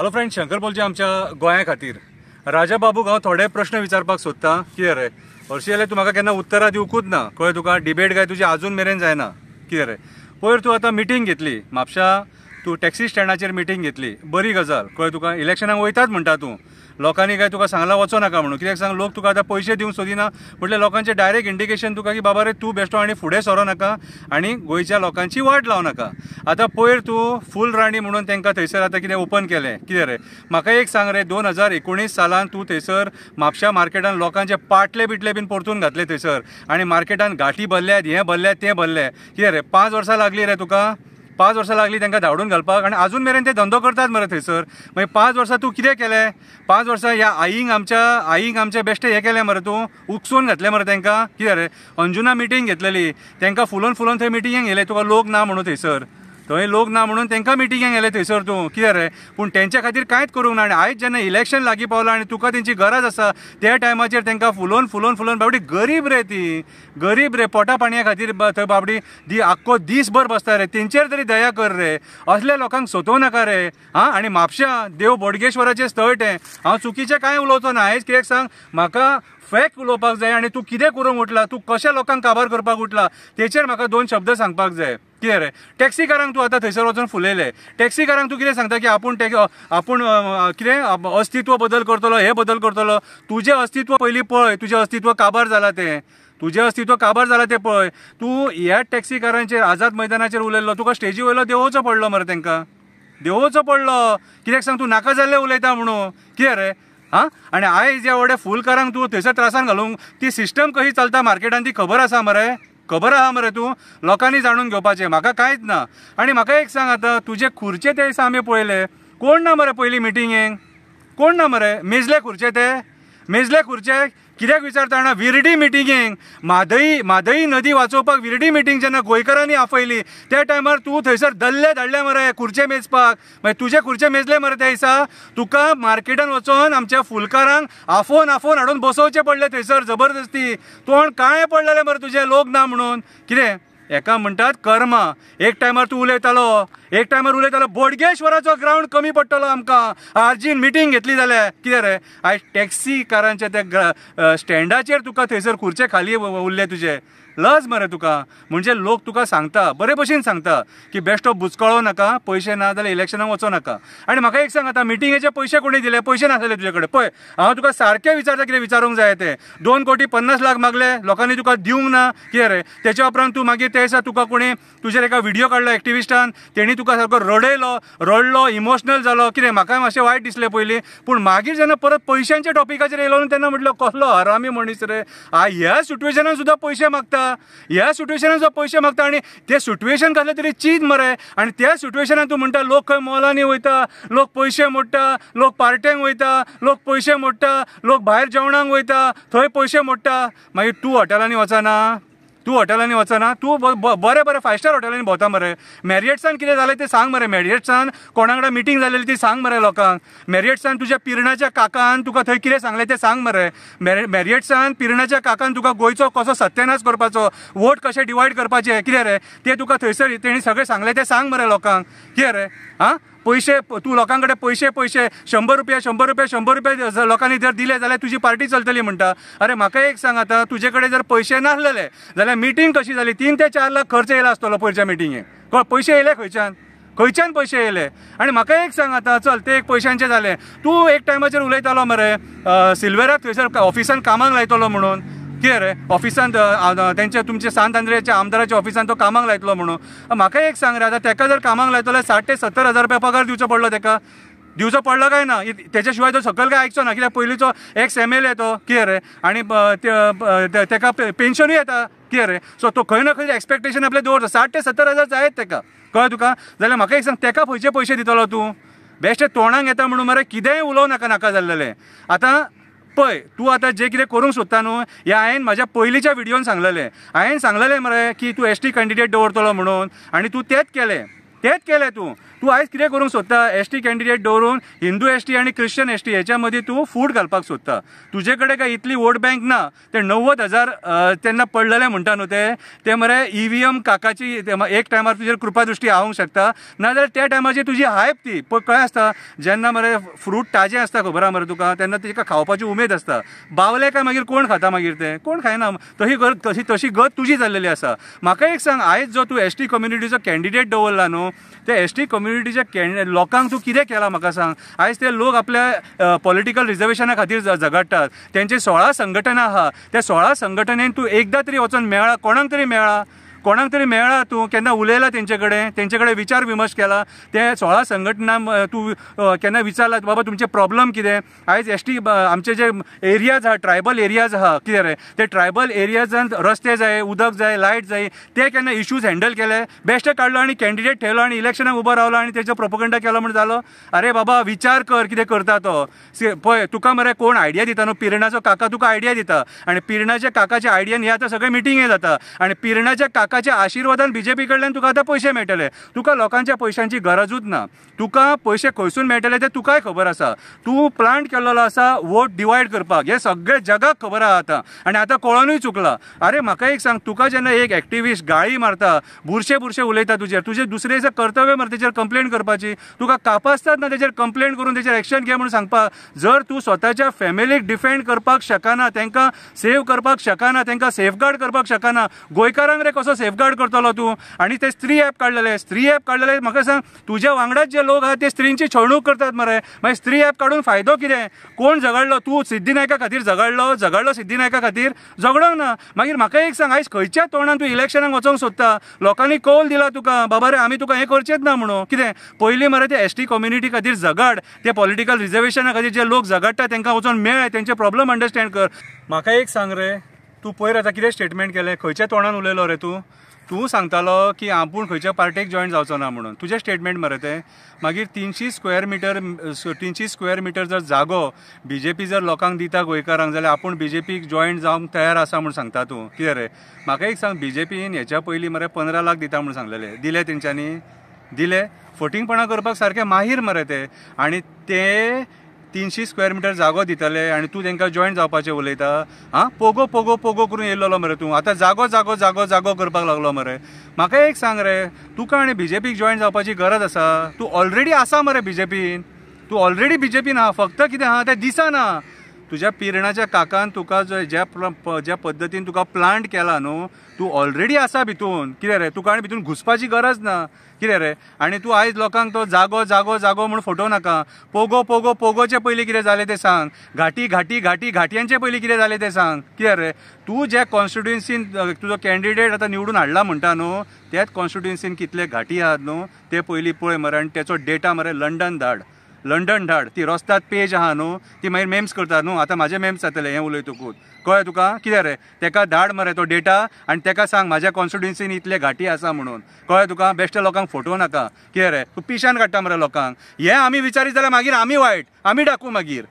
Hello friend, Shankar बोलचे आमच्या गोंया खातीर. राजा बाबूक हांव थोडे प्रश्न विचारपाक सोदतां. कितें रे हरशीं जाल्यार तूं म्हाका केन्ना उतरां दिवकूच ना. कळ्ळें तुका? डिबेट काय तुजी आजून मेरेन जायना. कितें रे पयर तूं आतां मिटींग घेतली म्हापशा, तूं टॅक्सी स्टँडाचेर मिटींग घेतली, बरी गजाल. कळ्ळें तुका? इलेक्शनाक वयतात म्हणटा तूं, लोकांनी काय तुका सांगलां वचो नाका म्हणून. कित्याक सांग, लोक तुका आतां पयशे दिवंक सोदिना म्हटल्यार लोकांचें डायरेक्ट इंडिकेशन तुका की बाबा रे तूं बेश्टो आनी फुडें सरो नाका आनी गोंयच्या लोकांची वाट लावं नाका. आतां पयर तूं फूल राणी म्हणून तांकां थंयसर आतां कितें ओपन केलें. कितें रे म्हाका एक सांग रे, 2019 सालान तूं थंयसर म्हापशा मार्केटान लोकांचे पाटले बिटले बीन परतून घातले थंयसर, आनी मार्केटान घाटी भरल्यात, हें भरल्यात, तें भरलें. कितें रे 5 वर्सां लागली रे तुका? 5 वर्सां लागली तांकां धांवडून घालपाक, आनी आजून मेरेन ते धंदो करतात मरे थंयसर. मागीर 5 वर्सां तूं कितें केलें? 5 वर्सां ह्या आईंक आमच्या बेश्टे हें केलें मरे, तूं उकसून घातलें मरे तांकां. कितें रे अंजुना मिटींग घेतलेली, तांकां फुलोवन थंय मिटिंगेक गेले. तुका लोक ना म्हणून थंयसर, थंय लोक ना म्हणून तांकां मिटिंगेक गेले थंयसर तूं. कितें रे पूण तेंच्या खातीर कांयच करूंक ना. आनी आयज जेन्ना इलेक्शन लागीं पावलां आनी तुका तेंची गरज आसा, त्या टायमाचेर तांकां फुलोवन बाबडी गरीब रे, ती गरीब रे, पोटा पाणया खातीर थंय बाबडी आख्खो दिसभर बसता रे. तेंचेर तरी दया कर रे, असल्या लोकांक सोदूं नाका रे. आनी म्हापशा देव बोडगेश्वराचें स्थळ तें. हांव चुकीचें कांय उलोवचो ना आयज. कित्याक सांग, म्हाका फॅक्ट उलोवपाक जाय आनी तूं कितें करूंक उठला, तूं कशा लोकांक काबार करपाक उठला, तेचेर म्हाका 2 शब्द सांगपाक जाय. कितें रे टॅक्सीकारांक तूं आतां थंयसर वचून फुलयले. टॅक्सीकारांक तूं कितें सांगता की आपूण कितें अस्तित्व बदल करतलो, हे बदल करतलो. तुजें अस्तित्व पयलीं पळय, तुजें अस्तित्व काबार जालां तें, तुजें अस्तित्व काबार जालां तें पळय. तूं ह्या टॅक्सीकारांचेर आझाद मैदानाचेर उलयल्लो, तुका स्टेजी वयलो देंवोवचो पडलो मरे तांकां, देंवोवचो पडलो. कित्याक सांग, तूं नाका जाल्लें उलयता म्हणून. कितें रे आनी आयज ह्या व्हडल्या फुलकारांक तूं थंयसर त्रासान घालूंक, ती सिस्टम कशी चलता मार्केटान ती खबर आसा मरे? खबर आहा मरे? तूं लोकांनी जाणून घेवपाचें. म्हाका कांयच ना. आनी म्हाका एक सांग, आतां तुजे खुर्चे ते दिसा आमी पळयले, कोण ना मरे पयलीं मिटिंगेक? कोण ना मरे? मेजले खुर्चे ते, मेजले खुर्चे. कित्याक विचारता जाणा, विरडी मिटिंगेक म्हादई नदी वाचोवपाक विरडी मिटींग जेन्ना गोंयकारांनी आपयली, त्या टायमार तूं थंयसर दल्ले धाडले मरे खुर्चे मेजपाक. मागीर तुजे खुर्चे मेजले मरे त्या दिसा. तुका मार्केटान वचोन आमच्या फुलकारांक आफोवन हाडून बसोवचे पडले थंयसर जबरदस्ती. तोंड काळे पडलेले मरे तुजे, लोक ना म्हणून. कितें हेका म्हणटात कर्मा. एक टायमार तूं उलयतालो बोडगेश्वराचो ग्रावंड कमी पडटलो आमकां, आर्जीन मिटींग घेतली जाल्यार. कितें रे आयज टॅक्सीकारांच्या त्या स्टँडाचेर तुका थंयसर खुर्चे खाली उरले तुजे. लज मरे तुका. म्हणजे लोक तुका सांगता, बरे भशेन सांगता की बेश्टो बुचकळो नाका, पयशे ना जाल्यार इलेक्शनाक वचो नाका. आनी म्हाका एक सांग, आतां मिटिंगेचे पयशे कोणी दिले? पयशे नासले तुजे कडेन. पळय हांव तुका सारकें विचारता, कितें विचारूंक जाय ते. 2,50,00,000 मागले, लोकांनी तुका दिवंक ना. कितें रे तेच्या उपरांत तूं मागीर त्या दिसा तुका कोणी तुजेर एका व्हिडिओ काडलो एक्टिविस्टान, तेणी तुका सारको रडलो, इमोशनल जालो. कितें म्हाका मातशें वायट दिसलें पयलीं, पूण मागीर जेन्ना परत पयशांच्या टॉपिकाचेर येयलो तेन्ना म्हटलं कसलो हरामी मनीस रे. ह्या सिट्युएशनान सुद्दां पयशे मागता, ह्या सिट्युएशनान सुद्दां पयशे मागता. आनी तें सिट्युएशन कसलें तरी चीज मरे. आनी त्या सिट्युएशनान तूं म्हणटा लोक खंय मॉलांनी वयता, लोक पयशे मोडटा, लोक पार्ट्यांक वयता, लोक पयशे मोडटा, लोक भायर जेवणाक वयता, थंय पयशे मोडटा. मागीर तूं हॉटेलांनी वचना, तूं बरे 5 स्टार हॉटेलांनी भोंवता मरे. मॅरियट्सान कितें जालें तें सांग मरे. मॅरियट्सान कोणा वांगडा मिटींग जालेली ती सांग मरे लोकांक. मॅरियट्सान तुज्या पिरणाच्या काकान तुका थंय कितें सांगलें तें सांग मरे. मॅरियट्सान पिरणाच्या काकान तुका गोंयचो कसो सत्यानाश करपाचो, वोट कशें डिवायड करपाचें, कितें रे तें तुका थंयसर तेणी सगळें सांगलें तें सांग मरे लोकांक. कितें रे पयशे तूं लोकां कडेन पयशे 100 रुपया लोकांनी जर दिले जाल्यार तुजी पार्टी चलतली म्हणटा. अरे म्हाका एक सांग, आतां तुजे कडेन जर पयशे नासलेले जाल्यार मिटींग कशी जाली? 3 ते 4 लाख खर्च येयला आसतलो पयरच्या मिटींगेक. पयशे येयले खंयच्यान पयशे येयले? आनी म्हाका एक सांग, आतां चल ते एक पयशांचे जाले. तूं एक टायमाचेर उलयतालो मरे सिल्वेराक थंयसर ऑफिसान कामाक लायतलो म्हणून. कितें रे ऑफिसान तुमच्या सांत आंद्रेच्या आमदाराच्या ऑफिसान तो कामाक लायतलो म्हणून. म्हाका एक सांग रे, आतां तेका जर कामाक लायतलो 60,000 ते 70,000 रुपया पगार दिवचो पडलो तेका? दिवचो पडलो काय ना? तेच्या शिवाय तो सकयल काय आयकचो ना. कित्याक पयलींचो एक्स MLA तो. कितें रे आनी तेका पेन्शनूय येता. कितें रे सो तो खंय ना खंय एक्सपेक्टेशन आपले दवरता. 60,000 ते 70,000 जायत तेका. कळ्ळें तुका? जाल्यार म्हाका एक सांग, तेका खंयचे पयशे दितलो तूं? बेश्टे तोंडाक येता म्हणून मरे कितेंय उलोव नाका जाल्लेलें. आतां पळय तूं आतां जें कितें करूंक सोदता न्हू, हें हांवें म्हाज्या पयलींच्या व्हिडिओन सांगलेलें. हांवें सांगलेलें मरे की तूं ST कॅन्डिडेट दवरतलो म्हणून, आनी तूं तेंच केलें. तेच केलें तूं आयज कितें करूंक सोदता एसटी कॅन्डिडेट दवरून हिंदू एसटी आनी क्रिश्चन एसटी हेच्या मदीं तूं फूट घालपाक सोदता. तुजे कडेन काय इतली वोट बँक ना. ते 90,000 तेन्ना पडलेले म्हणटा न्हू ते मरे EVM काकाची एक टायमार तुजेर कृपादृश्टी हावंक शकता. नाजाल्यार त्या टायमाची तुजी हायप ती पळय कळ्ळें आसता. जेन्ना मरे फ्रूट ताजें आसता खबर आहा मरे तुका तेन्ना तेका खावपाची उमेद आसता. बावले काय मागीर कोण खाता मागीर ते कोण खायना. तशी गत तुजी जाल्लेली आसा. म्हाका एक सांग आयज जो तूं एसटी कम्युनिटीचो कॅन्डिडेट दवरला न्हू त्या एसटी कम्युनिटीच्या लोकांक तूं कितें केलां म्हाका सांग. आयज ते लोक आपल्या पॉलिटिकल रिजर्वेशना खातीर झगडटात. तेंचे 16 संघटना आहा. त्या 16 संघटनेन तूं एकदां तरी वचून मेळ्ळा कोणाक तरी मेळ्ळा तूं केन्ना उलयला तेंचे कडेन विचार विमर्श केला. ते 16 संघटना तूं केन्ना विचारला बाबा तुमचे प्रॉब्लम कितें. आयज एसटी आमचे जे एरियाज आहा ट्रायबल एरियाज आहा कितें रे ते ट्रायबल एरियाजांत रस्ते जाय उदक जाय लायट जाय ते केन्ना इश्यूज हँडल केले. बेश्ट काडलो आनी कॅन्डिडेट ठेवलो आनी इलेक्शनाक उबो रावलो आनी तेजो प्रोपोगंडा केलो म्हण जालो. अरे बाबा विचार कर कितें करता तो. पळय तुका मरे कोण आयडिया दिता न्हू पिरणाचो काका तुका आयडिया दिता आनी पिरणाच्या काकाच्या आयडियान हे आतां सगळे मिटींगे जाता आनी पिरणाच्या काकाच्या आशिर्वादान बीजेपी कडल्यान तुका आतां पयशे मेळटले. तुका लोकांच्या पयशांची गरजूच ना. तुका पयशे खंयसून मेळटले ते तुकाय खबर आसा. तूं प्लांट केल्लो आसा वोट डिवायड करपाक हे सगळे जगाक खबर आहा आतां आनी आतां कळोनूय चुकला. अरे म्हाका एक सांग तुका जेन्ना एक एक्टिविस्ट गाळी मारता बुरशे उलयता तुजे दुसरे दिसा कर्तव्य मरे तेचेर कंप्लेंट करपाची. तुका कापासतात ना तेचेर कंप्लेंट करून तेचेर एक्शन घे म्हणून सांगपाक. जर तूं स्वताच्या फॅमिलीक डिफेंड करपाक शकना तांकां सेव करपाक शकना तांकां सेफगार्ड करपाक शकना गोंयकारांक रे कसो सेफगार्ड करतलो तूं. आनी ते स्त्री ॲप काडलेले म्हाका सांग तुज्या वांगडाच जे लोक आहात ते स्त्रींची छळणूक करतात मरे. मागीर स्त्री ॲप काडून फायदो कितें. कोण झगडलो तूं सिद्धीनायका खातीर झगडलो सिद्धीनायका खातीर झगडोंक ना. मागीर म्हाका एक सांग आयज खंयच्या तोंडान तूं इलेक्शनाक वचोंक सोदता. लोकांनी कौल दिला तुका बाबा रे आमी तुका हें करचेच ना म्हणून कितें. पयलीं मरे ते एसटी कम्युनिटी खातीर झगड ते पॉलिटिकल रिजर्वेशना खातीर जे लोक झगडटा तांकां वचून मेळ तेंचे प्रॉब्लम अंडरस्टँड कर. म्हाका एक सांग रे तूं पयर आतां कितें स्टेटमेंट केलें खंयच्या तोंडान उलयलो रे तूं सांगतालो की आपूण खंयच्या पार्टेक जॉयन जावचो ना म्हणून. तुजें स्टेटमेंट मरे तें. मागीर 300 स्क्वेअर मिटर जर जागो बीजेपी जर लोकांक दिता गोंयकारांक जाल्यार आपूण बीजेपीक जॉयन जावंक तयार आसा म्हूण सांगता तूं कितें रे. म्हाका एक सांग बीजेपीन हेच्या पयलीं मरे 15 लाख दिता म्हूण सांगलेले दिले तेंच्यांनी दिले. फटींगपणां करपाक सारके माहीर मरे ते. आनी ते 300 स्क्वेअर मिटर जागो दितले आनी तूं तांकां जॉयन जावपाचें उलयता. पोगो करून येयल्लो मरे तूं. आतां जागो करपाक लागलो मरे. म्हाका एक सांग रे तुका आनी बीजेपीक जॉयन जावपाची गरज आसा. तूं ऑलरेडी आसा मरे बीजेपीन. तूं ऑलरेडी बीजेपीन आहा. फक्त कितें आहा तें दिसना. तुज्या पिरणाच्या काकान तुका ज्या पद्दतीन तुका प्लांट केला न्हू तूं ऑलरेडी आसा भितून कितें रे. तुका आनी भितून घुसपाची गरज ना कितें रे. आनी तूं आयज लोकांक तो जागो म्हूण फटोव नाका. पोगोचे पयलीं कितें जालें तें सांग. घाटयांचे पयलीं कितें जालें तें सांग कितें रे. तूं ज्या कॉन्स्टिट्युएन्सीन तुजो कॅन्डिडेट आतां निवडून हाडला म्हणटा न्हू त्याच कॉन्स्टिट्युएन्सीन कितले घाटी आहात न्हू ते पयलीं पळय मरे. आनी तेचो डेटा मरे लंडन धाड. ती रस्त्यात पेज आहा न्हू ती मागीर मेम्स करता न्हू. आतां म्हाजे मेम्स जातले हें उलयतकूच कळ्ळें तुका कितें रे. तेका धाड मरे तो डेटा आनी तेका सांग म्हाज्या कॉन्स्टिट्युएन्सीन इतले घाटी आसा म्हणून कळ्ळें तुका. बेश्टे लोकांक फटोव नाका कितें रे. तूं पिशान काडटा मरे लोकांक. हें आमी विचारीत जाल्यार मागीर आमी वायट आमी डाकू मागीर.